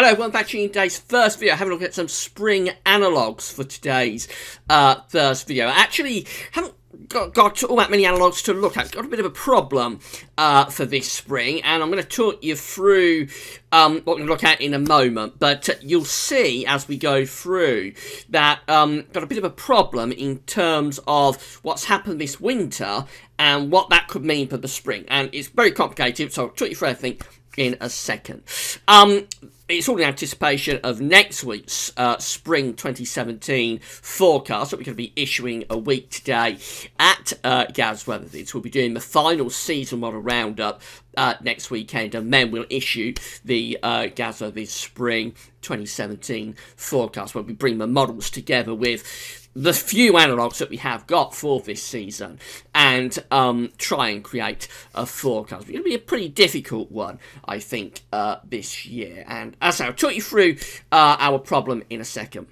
Hello, welcome back to today's first video. Having a look at some spring analogues for today's first video. I actually haven't got all that many analogues to look at. Got a bit of a problem for this spring, and I'm going to talk you through what we're going to look at in a moment. But you'll see as we go through that got a bit of a problem in terms of what's happened this winter and what that could mean for the spring. And it's very complicated, so I'll talk you through everything in a second. It's all in anticipation of next week's spring 2017 forecast that we're going to be issuing a week today at Gaz Weathervids. We'll be doing the final season model roundup next weekend, and then we'll issue the Gaz Weathervids spring 2017 forecast, where we bring the models together with the few analogues that we have got for this season and try and create a forecast. It's going to be a pretty difficult one, I think, this year. And as I say, I'll talk you through our problem in a second.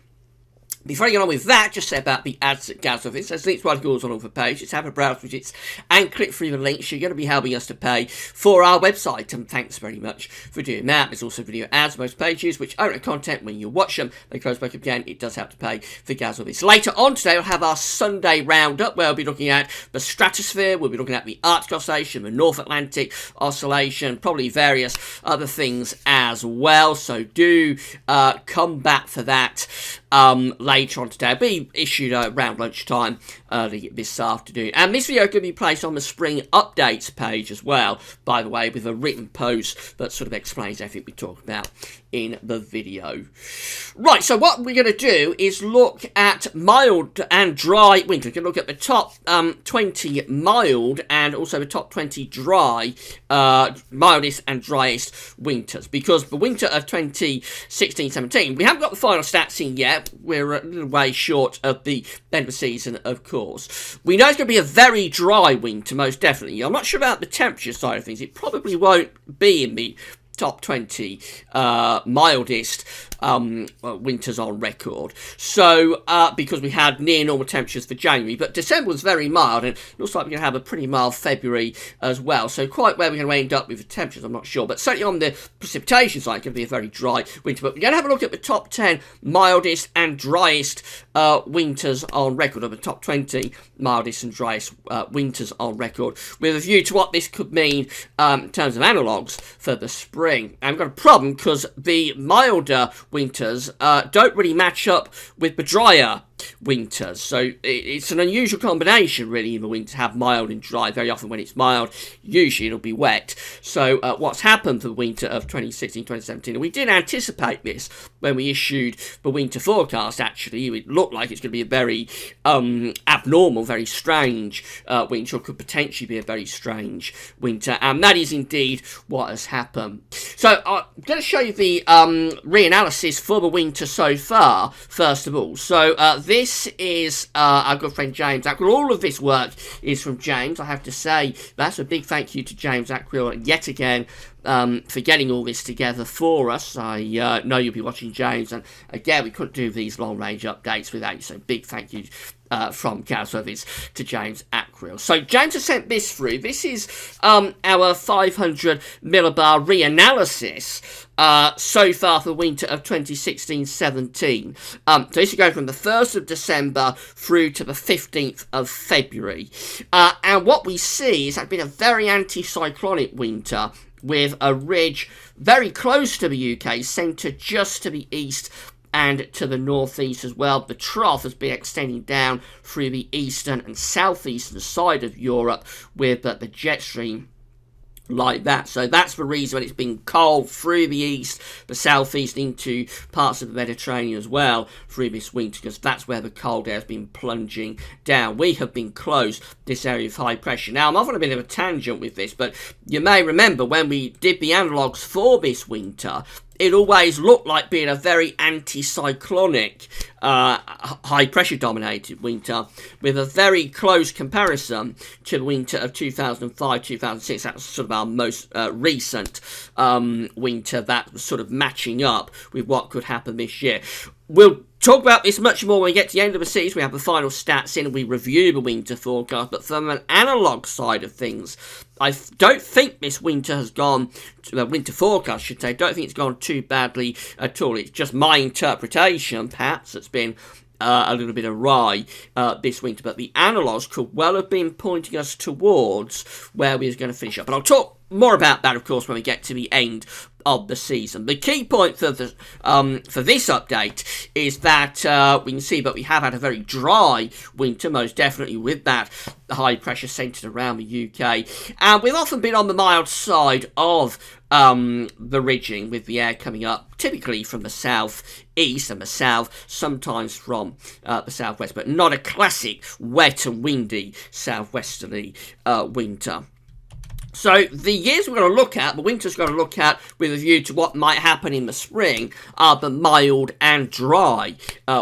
Before I get on with that, just say about the ads at Gaz Weathervids. There's links to articles on all the pages. Have a browse widgets and click through the links. You're going to be helping us to pay for our website, and thanks very much for doing that. There's also video ads on most pages, which own content when you watch them. They close back again. It does help to pay for Gaz Weathervids. Later on today, we'll have our Sunday roundup, where we'll be looking at the stratosphere. We'll be looking at the Arctic Oscillation, the North Atlantic Oscillation, probably various other things as well. So do come back for that later on today. It'll be issued around lunchtime early this afternoon. And this video can be placed on the spring updates page as well, by the way, with a written post that sort of explains everything we talk about in the video. Right, so what we're going to do is look at mild and dry winter. We can look at the top 20 mild and also the top 20 dry, mildest and driest winters, because the winter of 2016-17, we haven't got the final stats in yet. We're a little way short of the end of the season, of course. We know it's going to be a very dry winter, most definitely. I'm not sure about the temperature side of things. It probably won't be in the top 20 mildest winters on record. So, because we had near normal temperatures for January, but December was very mild, and it looks like we're going to have a pretty mild February as well. So quite where we're going to end up with the temperatures, I'm not sure. But certainly on the precipitation side, it's going to be a very dry winter. But we're going to have a look at the top 10 mildest and driest winters on record, or the top 20 mildest and driest winters on record, with a view to what this could mean in terms of analogues for the spring. And we've got a problem because the milder winters don't really match up with the drier winters. So it's an unusual combination, really, in the winter to have mild and dry. Very often when it's mild, usually it'll be wet. So what's happened for the winter of 2016-2017, and we did anticipate this when we issued the winter forecast. Actually, it looked like it's going to be a very abnormal, very strange winter, or could potentially be a very strange winter, and that is indeed what has happened. So I'm going to show you the reanalysis for the winter so far, first of all. So this is our good friend James Ackwell. All of this work is from James, I have to say. That's a big thank you to James Ackwell yet again for getting all this together for us. I know you'll be watching James, and again, we couldn't do these long-range updates without you, so big thank you from Gaz Weathervids to James Ackwell. So James has sent this through. This is our 500 millibar reanalysis so far for the winter of 2016-17. So this is going from the 1st of December through to the 15th of February. And what we see is it's been a very anticyclonic winter, with a ridge very close to the UK, centred just to the east and to the northeast as well. The trough has been extending down through the eastern and southeastern side of Europe, with the jet stream like that. So that's the reason it's been cold through the east, the southeast, into parts of the Mediterranean as well through this winter, because that's where the cold air has been plunging down. We have been close to this area of high pressure. Now, I'm off on a bit of a tangent with this, but you may remember when we did the analogues for this winter, it always looked like being a very anticyclonic, high-pressure dominated winter, with a very close comparison to the winter of 2005-2006. That was sort of our most recent winter that was sort of matching up with what could happen this year. We'll talk about this much more when we get to the end of the season. We have the final stats in and we review the winter forecast. But from an analog side of things, I don't think this winter has gone, winter forecast, I should say, don't think it's gone too badly at all. It's just my interpretation, perhaps, that's been a little bit awry this winter. But the analogues could well have been pointing us towards where we was going to finish up. But I'll talk more about that, of course, when we get to the end of the season. The key point for this update is that we can see that we have had a very dry winter, most definitely with that high pressure centred around the UK, and we've often been on the mild side of the ridging, with the air coming up typically from the south east and the south, sometimes from the southwest, but not a classic wet and windy southwesterly winter. So the years we're going to look at, the winter's going to look at with a view to what might happen in the spring, are the mild and dry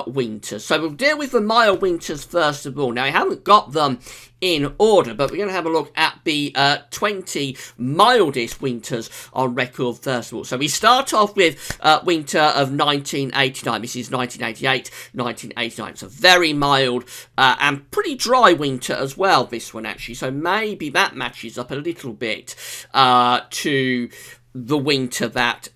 winters. So we'll deal with the mild winters first of all. Now, I haven't got them in order, but we're going to have a look at the 20 mildest winters on record first of all. So we start off with winter of 1989. This is 1988, 1989. It's a very mild and pretty dry winter as well, this one actually. So maybe that matches up a little bit to the winter that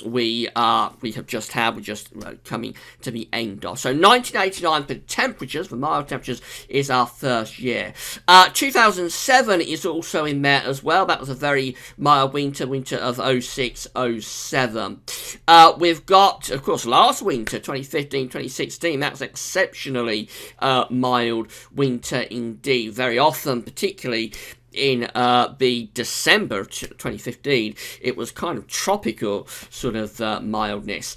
we have just had. We're just coming to the end of. So 1989 for temperatures, for mild temperatures, is our first year. 2007 is also in there as well. That was a very mild winter of 06, 07. We've got, of course, last winter, 2015, 2016. That was exceptionally mild winter indeed. Very often, particularly in the December 2015, it was kind of tropical sort of mildness.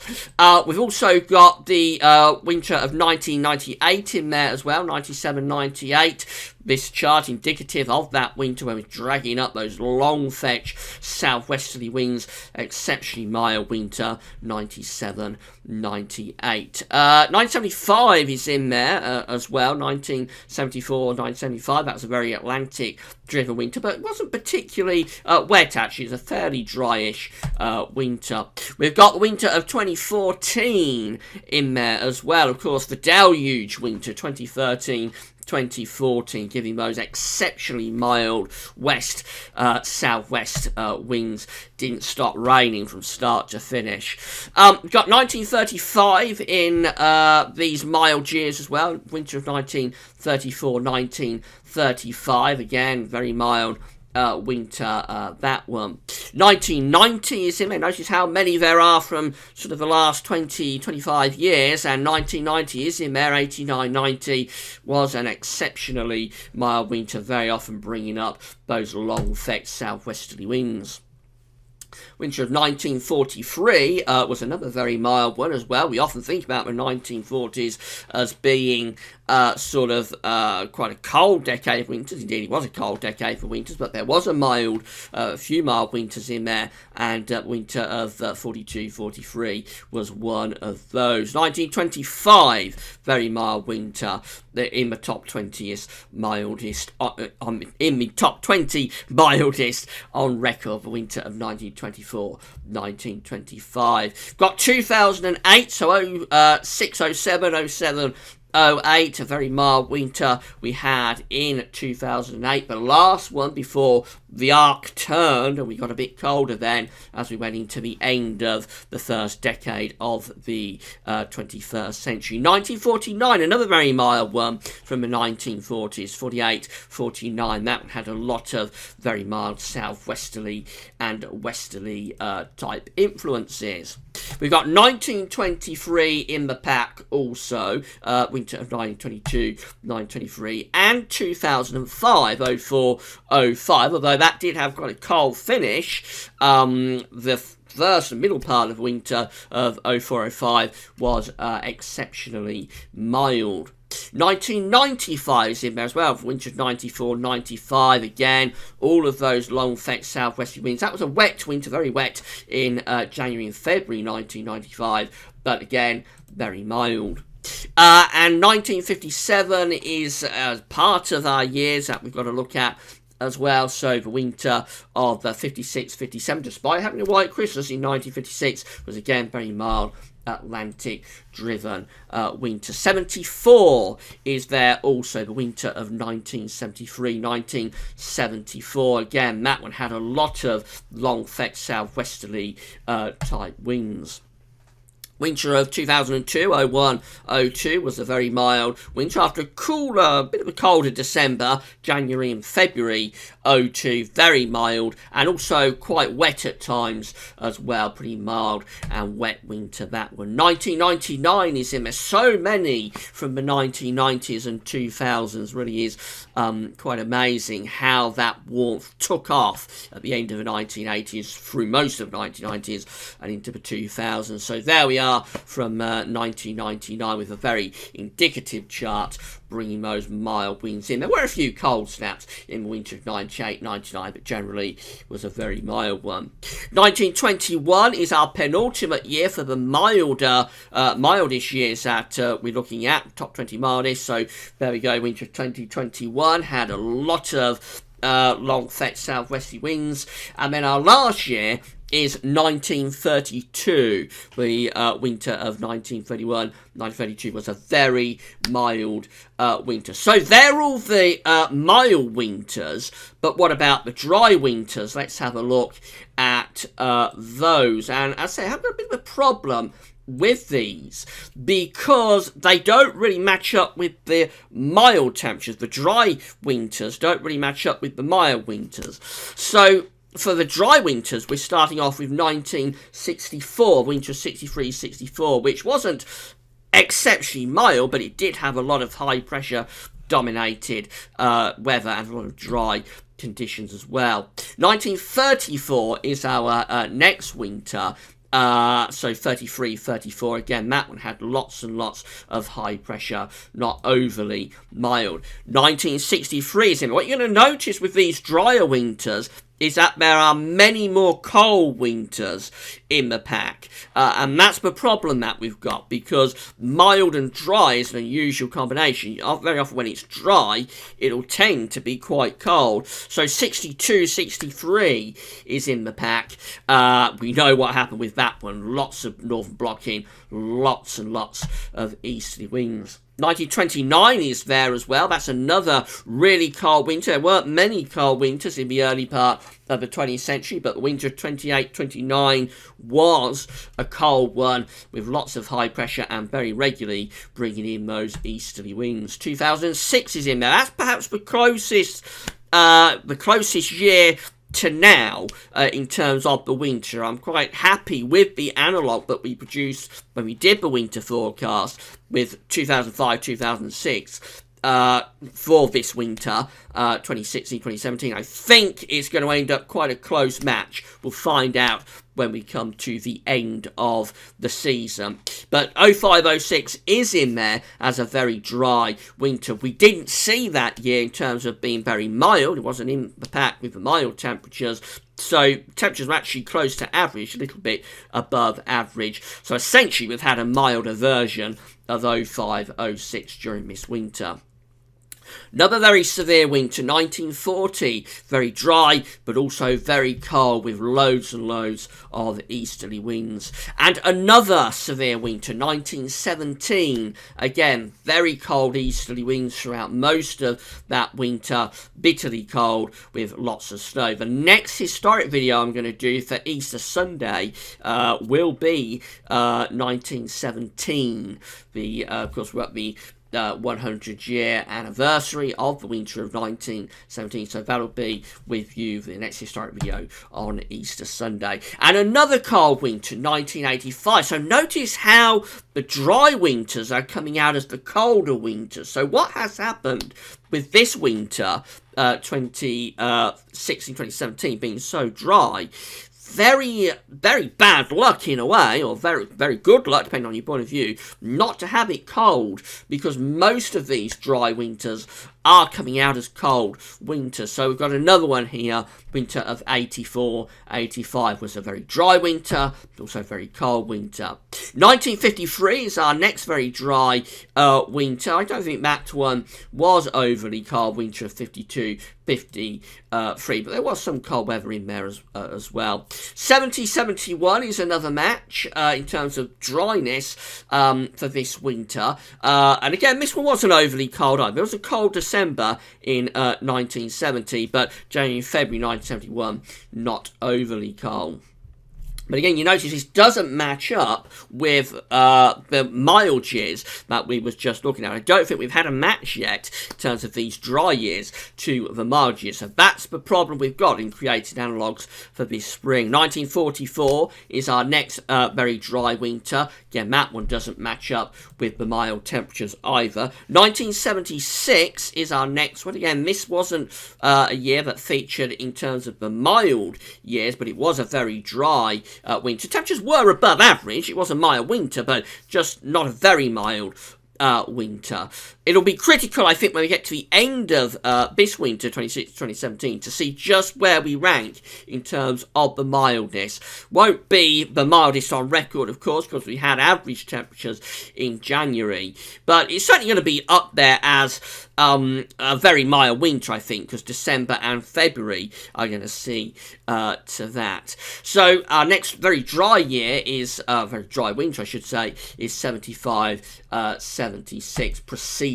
We've also got the winter of 1998 in there as well, 97, 98. This chart indicative of that winter when we're dragging up those long fetch southwesterly winds. Exceptionally mild winter, 97, 98. 1975 is in there as well, 1974, 1975. That was a very Atlantic driven winter, but it wasn't particularly wet actually. It's a fairly dryish winter. We've got the winter of 2014 in there as well. Of course, the deluge winter, 2013, 2014, giving those exceptionally mild west southwest winds. Didn't stop raining from start to finish. We've got 1935 in these mild years as well. Winter of 1934, 1935, again very mild winter, that one. 1990 is in there. Notice how many there are from sort of the last 20, 25 years, and 1990 is in there. 89, 90 was an exceptionally mild winter, very often bringing up those long fetch southwesterly winds. Winter of 1943 was another very mild one as well. We often think about the 1940s as being sort of quite a cold decade of winters. Indeed, it was a cold decade for winters, but there was a few mild winters in there, and winter of 42, 43 was one of those. 1925, very mild winter, in the top 20th mildest, in the top 20 mildest on record, the winter of 1924, 1925. Got 2008, so 06, 07, 07, 08, a very mild winter we had in 2008, the last one before the arc turned and we got a bit colder then as we went into the end of the first decade of the 21st century. 1949, another very mild one from the 1940s, 48, 49. That one had a lot of very mild southwesterly and westerly type influences. We've got 1923 in the pack also, winter of 1922, 1923, and 2005, 04, 05, although that did have quite a cold finish. The first and middle part of winter of 04, 05 was exceptionally mild. 1995 is in there as well, for winter of 94, 95, again, all of those long fetch southwesterly winds. That was a wet winter, very wet in January and February 1995, but again, very mild. And 1957 is part of our years that we've got to look at as well. So the winter of 56-57, despite having a white Christmas in 1956, was again very mild Atlantic driven winter. 74 is there also, the winter of 1973-1974. Again, that one had a lot of long fetch southwesterly type winds. Winter of 2002, 01, 02 was a very mild winter after a cooler, bit of a colder December, January and February 02, very mild and also quite wet at times as well, pretty mild and wet winter that one. 1999 is in there, so many from the 1990s and 2000s, really is quite amazing how that warmth took off at the end of the 1980s through most of the 1990s and into the 2000s. So there we are from 1999 with a very indicative chart bringing those mild winds in. There were a few cold snaps in the winter of 98, 99, but generally was a very mild one. 1921 is our penultimate year for the mildish years that we're looking at, top 20 mildest. So there we go, winter of 2021 had a lot of long fetch southwesterly winds, and then our last year is 1932. The winter of 1931-1932 was a very mild winter. So they're all the mild winters, but what about the dry winters? Let's have a look at those. And as I say, I've got a bit of a problem with these because they don't really match up with the mild temperatures. The dry winters don't really match up with the mild winters. So for the dry winters, we're starting off with 1964, winter 63-64, which wasn't exceptionally mild, but it did have a lot of high pressure dominated weather and a lot of dry conditions as well. 1934 is our next winter. So 33-34, again, that one had lots and lots of high pressure, not overly mild. 1963 is in. What you're going to notice with these drier winters is that there are many more cold winters in the pack. And that's the problem that we've got, because mild and dry is an unusual combination. Very often when it's dry, it'll tend to be quite cold. So 62-63 is in the pack. We know what happened with that one. Lots of northern blocking, lots and lots of easterly winds. 1929 is there as well. That's another really cold winter. There weren't many cold winters in the early part of the 20th century, but the winter of 28-29 was a cold one with lots of high pressure and very regularly bringing in those easterly winds. 2006 is in there. That's perhaps the closest year to now in terms of the winter. I'm quite happy with the analogue that we produced when we did the winter forecast with 2005-2006 for this winter, 2016-2017. I think it's going to end up quite a close match. We'll find out when we come to the end of the season. But 05-06 is in there as a very dry winter. We didn't see that year in terms of being very mild. It wasn't in the pack with the mild temperatures. So temperatures were actually close to average, a little bit above average. So essentially we've had a milder version of 05-06 during this winter. Another very severe winter, 1940, very dry, but also very cold with loads and loads of easterly winds. And another severe winter, 1917, again, very cold easterly winds throughout most of that winter, bitterly cold with lots of snow. The next historic video I'm going to do for Easter Sunday will be 1917. Of course, we're at the 100-year anniversary of the winter of 1917, so that'll be with you for the next historic video on Easter Sunday. And another cold winter, 1985. So notice how the dry winters are coming out as the colder winters. So what has happened with this winter, 2016-2017, being so dry? Very, very bad luck in a way, or very, very good luck, depending on your point of view, not to have it cold, because most of these dry winters are coming out as cold winters. So we've got another one here, winter of 84-85 was a very dry winter, but also a very cold winter. 1953 is our next very dry winter. I don't think that one was overly cold, winter of 52, 53, but there was some cold weather in there as well. 70-71 is another match in terms of dryness for this winter. And again, this one wasn't overly cold either. There was a cold December in 1970, but January and February 1971, not overly cold. But again, you notice this doesn't match up with the mild years that we was just looking at. I don't think we've had a match yet in terms of these dry years to the mild years. So that's the problem we've got in creating analogues for this spring. 1944 is our next very dry winter. Again, that one doesn't match up with the mild temperatures either. 1976 is our next one. Again, this wasn't a year that featured in terms of the mild years, but it was a very dry winter. Temperatures were above average. It was a mild winter, but just not a very mild winter. It'll be critical, I think, when we get to the end of this winter, 2016-2017, to see just where we rank in terms of the mildness. Won't be the mildest on record, of course, because we had average temperatures in January, but it's certainly going to be up there as a very mild winter, I think, because December and February are going to see to that. So our next very dry year is, very dry winter, I should say, is 75-76, preceding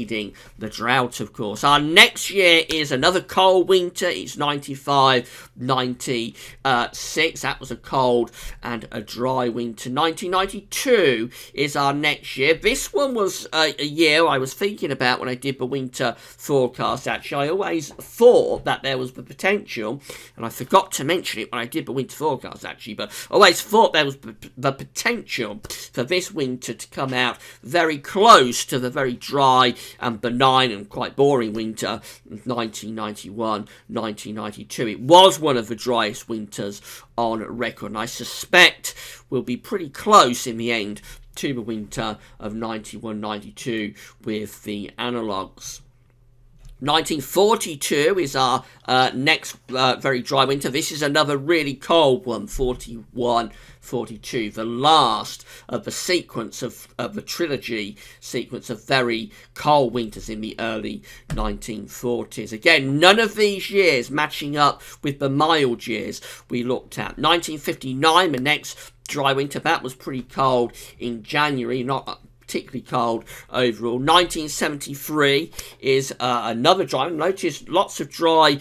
the drought, of course. Our next year is another cold winter. It's 95-96. That was a cold and a dry winter. 1992 is our next year. This one was a year I was thinking about when I did the winter forecast, actually. I always thought that there was the potential, and I forgot to mention it when I did the winter forecast, actually, but I always thought there was the potential for this winter to come out very close to the very dry and benign and quite boring winter of 1991-1992. It was one of the driest winters on record, and I suspect we'll be pretty close in the end to the winter of 91-92 with the analogues. 1942 is our next very dry winter. This is another really cold one, 41-42, the last of the sequence of the trilogy sequence of very cold winters in the early 1940s. Again, none of these years matching up with the mild years we looked at. 1959, the next dry winter, that was pretty cold in January, not particularly cold overall. 1973 is another dry. Notice lots of dry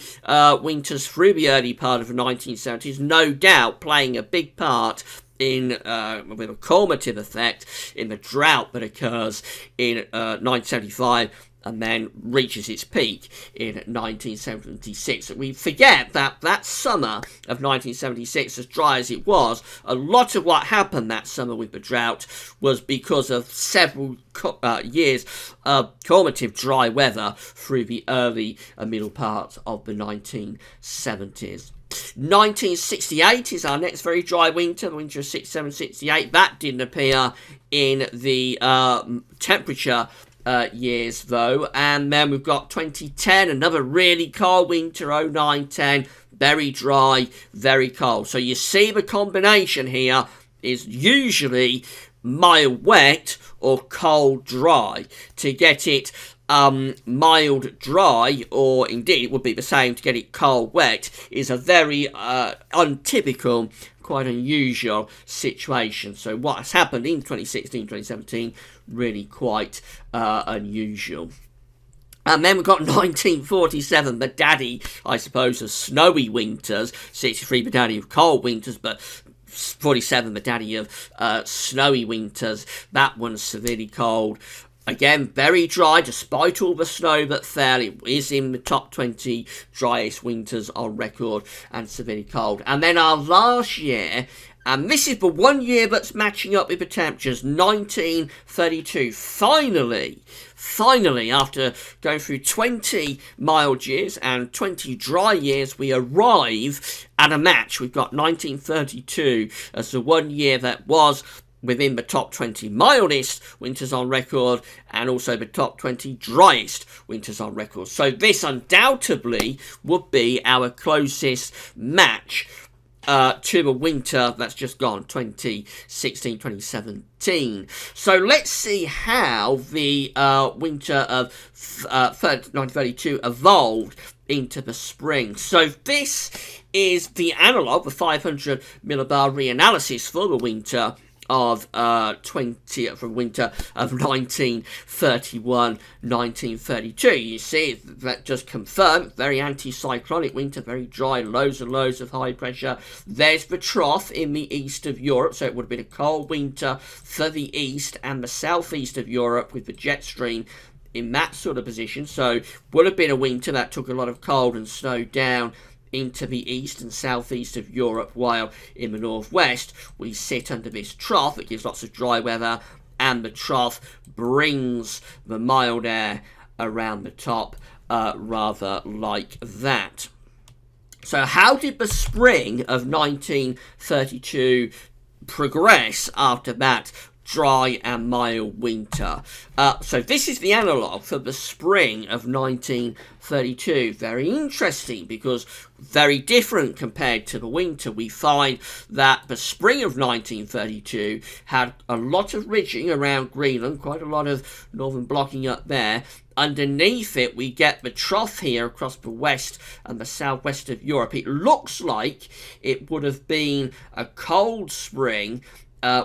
winters through the early part of the 1970s, no doubt playing a big part in with a cumulative effect in the drought that occurs in 1975 and then reaches its peak in 1976. We forget that that summer of 1976, as dry as it was, a lot of what happened that summer with the drought was because of several years of cumulative dry weather through the early and middle part of the 1970s. 1968 is our next very dry winter, the winter of 67-68. That didn't appear in the temperature years though. And then we've got 2010, another really cold winter, 09-10, very dry, very cold. So you see the combination here is usually mild wet or cold dry. To get it mild dry, or indeed it would be the same to get it cold wet, is a very untypical, quite unusual situation. So what has happened in 2016-2017 really quite unusual. And then we've got 1947, the daddy, I suppose, of snowy winters. 63, the daddy of cold winters, but 47, the daddy of snowy winters. That one's severely cold. Again, very dry, despite all the snow that fell. It is in the top 20 driest winters on record and severely cold. And then our last year, and this is the one year that's matching up with the temperatures, 1932. Finally, after going through 20 mild years and 20 dry years, we arrive at a match. We've got 1932 as the one year that was within the top 20 mildest winters on record and also the top 20 driest winters on record. So this undoubtedly would be our closest match to the winter that's just gone, 2016-2017. So let's see how the winter of 1932 evolved into the spring. So this is the analogue, the 500 millibar reanalysis for the winter of 1931-1932. You see that just confirmed, very anticyclonic winter, very dry, loads and loads of high pressure. There's the trough in the east of Europe, so it would have been a cold winter for the east and the southeast of Europe with the jet stream in that sort of position. So would have been a winter that took a lot of cold and snow down into the east and southeast of Europe, while in the northwest we sit under this trough that gives lots of dry weather, and the trough brings the mild air around the top, rather like that. So how did the spring of 1932 progress after that dry and mild winter? So this is the analogue for the spring of 1932. Very interesting, because very different compared to the winter. We find that the spring of 1932 had a lot of ridging around Greenland, quite a lot of northern blocking up there. Underneath it, we get the trough here across the west and the southwest of Europe. It looks like it would have been a cold spring,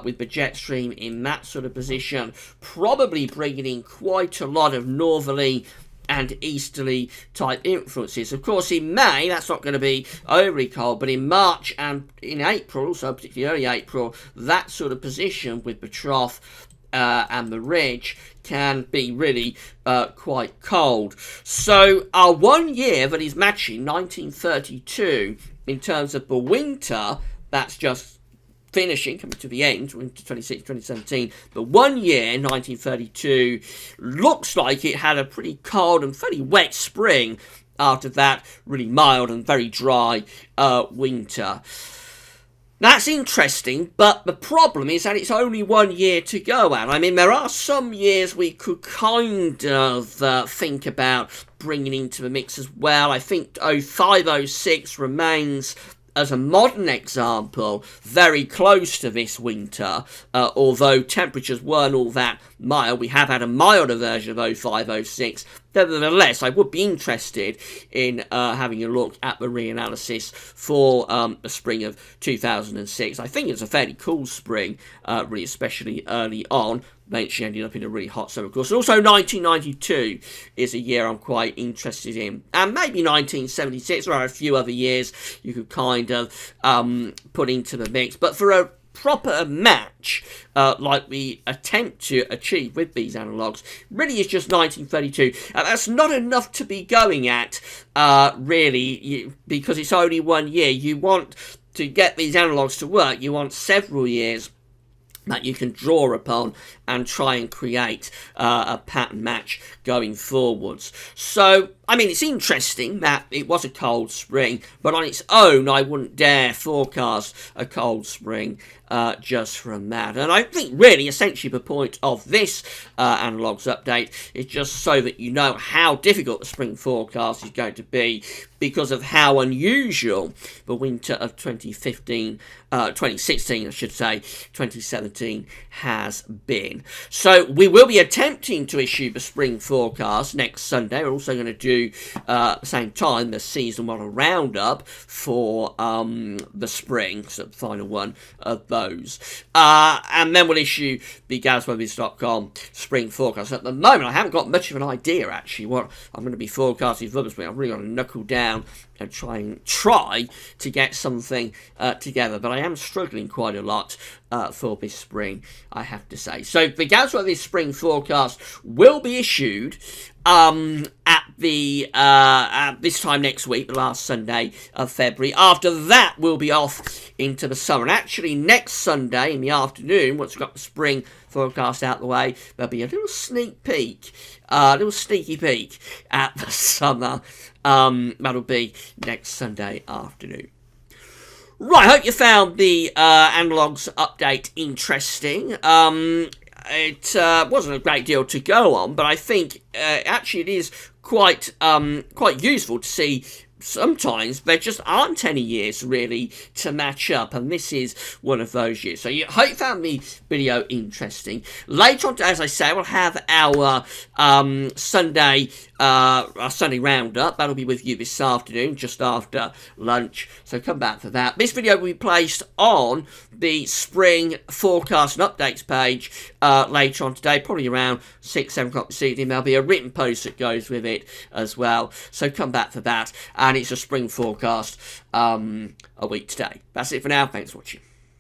with the jet stream in that sort of position, probably bringing in quite a lot of northerly and easterly type influences. Of course, in May, that's not going to be overly cold, but in March and in April, also particularly early April, that sort of position with the trough and the ridge can be really quite cold. So our 1 year that is matching 1932 in terms of the winter, that's just finishing, coming to the end, winter 2017, but 1 year, 1932, looks like it had a pretty cold and fairly wet spring after that really mild and very dry winter. That's interesting, but the problem is that it's only 1 year to go at. I mean, there are some years we could kind of think about bringing into the mix as well. I think 05-06 remains, as a modern example, very close to this winter, although temperatures weren't all that mild. We have had a milder version of 05-06. Nevertheless, I would be interested in having a look at the reanalysis for the spring of 2006. I think it's a fairly cool spring, really, especially early on. Eventually ended up in a really hot summer, of course. And also 1992 is a year I'm quite interested in. And maybe 1976. There are a few other years you could kind of put into the mix. But for a proper match, like we attempt to achieve with these analogues, really is just 1932. That's not enough to be going at, really, because it's only 1 year. You want to get these analogues to work, you want several years that you can draw upon and try and create a pattern match going forwards. So, I mean, it's interesting that it was a cold spring, but on its own, I wouldn't dare forecast a cold spring just from that. And I think really, essentially, the point of this Analogues update is just so that you know how difficult the spring forecast is going to be, because of how unusual the winter of 2016, I should say, 2017 has been. So we will be attempting to issue the spring forecast next Sunday. We're also going to do, at the same time, the season model roundup for the spring, so the final one of those. And then we'll issue the GavsMobiles.com spring forecast. At the moment, I haven't got much of an idea, actually, what I'm going to be forecasting for the spring. I'm really going to knuckle down and try to get something together, but I am struggling quite a lot for this spring, I have to say. So the Gavs spring forecast will be issued at this time next week, the last Sunday of February. After that, we'll be off into the summer. And actually, next Sunday in the afternoon, once we've got the spring forecast out the way, there'll be a little sneak peek, a little sneaky peek at the summer. That'll be next Sunday afternoon. Right, I hope you found the Analogues update interesting. It wasn't a great deal to go on, but I think actually it is quite useful to see sometimes there just aren't any years really to match up, and this is one of those years. So I hope you found the video interesting. Later on, as I say, we'll have our Sunday roundup. That'll be with you this afternoon, just after lunch. So come back for that. This video will be placed on the spring forecast and updates page later on today, probably around 6-7 o'clock this evening. There'll be a written post that goes with it as well. So come back for that. And it's a spring forecast a week today. That's it for now. Thanks for watching.